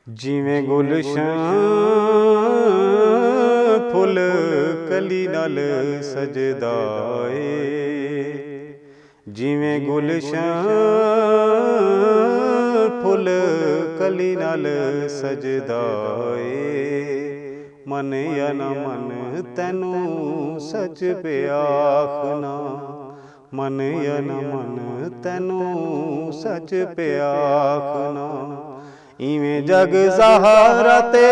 ਜਿਵੇਂ ਗੁਲਸ਼ਨ ਫੁੱਲ ਕਲੀ ਨਾਲ ਸਜਦਾ ਏ, ਜਿਵੇਂ ਗੁਲਸ਼ਨ ਫੁੱਲ ਕਲੀ ਨਾਲ ਸਜਦਾ ਏ। ਮਨ ਜਾਂ ਨਾ ਮਨ ਤੈਨੂੰ ਸੱਚ ਪਿਆਖਣਾ, ਮਨ ਜਾਂ ਨਾ ਮਨ ਤੈਨੂੰ ਸੱਚ ਪਿਆਖਣਾ। ਇਵੇਂ ਜਗ ਸਹਾਰਾ ਤੇ,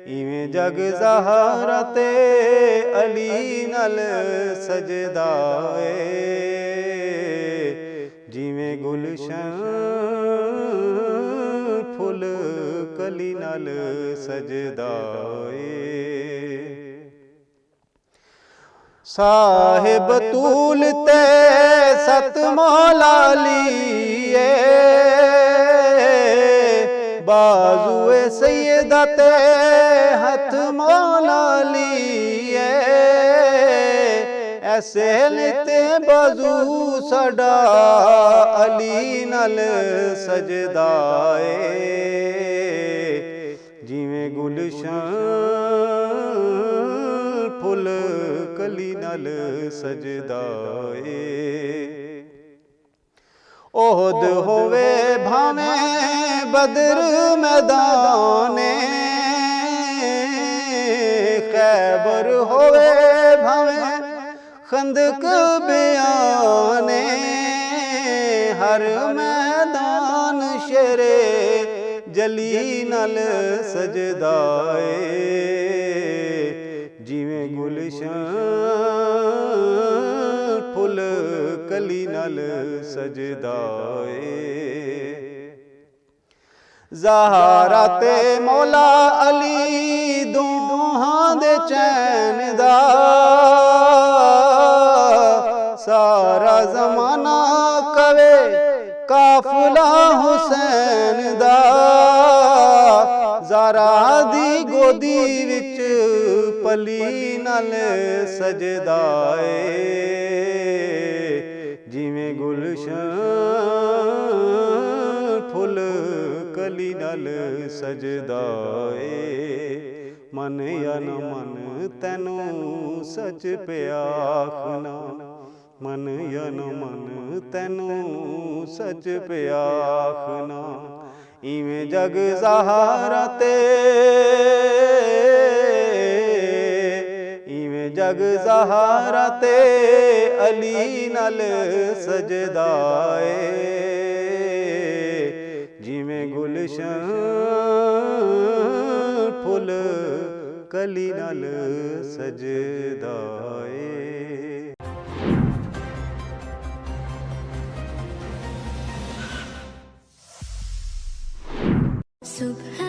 ਇਵੇਂ ਜਗ ਸਹਾਰਾ ਤੇ ਅਲੀ ਨਾਲ ਸਜਦਾ ਏ। ਜਿਵੇਂ ਗੁਲਸ਼ਨ ਫੁੱਲ ਕਲੀ ਨਾਲ ਸਜਦਾ ਏ। ਸਾਹਿਬ ਤੂਲ ਤੇ ਸਤ ਮੌਲਾ ਲੀਏ, ਬਾਜ਼ੂਏ ਸੈਯਦਾ ਤੇ ਹੱਥ ਮੌਲਾ ਲੀਏ। ਐਸੇ ਲਿਤੇ ਬਾਜ਼ੂ ਸਾਡਾ ਅਲੀ ਨਾਲ ਸਜਦਾ ਏ। ਜਿਵੇਂ ਗੁਲਸ਼ਨ ਫੁੱਲ ਕਲੀ ਨਾਲ ਸਜਦਾ ਏ। ਉਹਦ ਹੋਵੇ ਭਾਵੇਂ ਬਦਰ ਮੈਦਾਨੇ, ਖੈਬਰ ਹੋਵੇ ਭਾਵੇਂ ਖੰਦਕ ਬਿਆਨੇ। ਹਰ ਮੈਦਾਨ ਸ਼ੇਰੇ ਜਲੀ ਨਾਲ ਸਜਦਾ ਏ। ਜਿਵੇਂ ਗੁਲਸ਼ਨ ਫੁੱਲ ਕਲੀ ਨਾਲ ਸਜਦਾ ਏ। ਜ਼ਹਰਾ ਤੇ ਮੌਲਾ ਅਲੀ ਦੋਹਾਂ ਦੇ ਚੈਨ ਦਾ, ਸਾਰਾ ਜ਼ਮਾਨਾ ਕਵੇ ਕਾਫਲਾ ਹੁਸੈਨ ਦਾ। ਜ਼ਾਰਾ ਦੀ ਗੋਦੀ ਵਿੱਚ ਪਲੀ ਨਾਲ ਸਜਦਾ ਏ। ਜਿਵੇਂ ਗੁਲਸ਼ਨ ਫੁੱਲ ਕਲੀ ਨਾਲ ਸਜਦਾ ਏ। ਮਨ ਜਾਂ ਨਾ ਮਨ ਤੈਨੂੰ ਸੱਚ ਪਿਆਖਣਾ, ਮਨ ਜਾਂ ਨਾ ਮਨ ਤੈਨੂੰ ਸੱਚ ਪਿਆਖਣਾ। ਇਵੇਂ ਜਗ ਸਹਾਰਾ ਤੇ, ਇਵੇਂ ਜਗ ਸਹਾਰਾ ਤੇ ਅਲੀ ਨਾਲ ਸਜਦਾ ਏ। ਜਿਵੇਂ ਗੁਲਸ਼ਨ ਫੁੱਲ ਕਲੀ ਨਾਲ ਸਜਦਾ ਏ। ਸੁਬਹ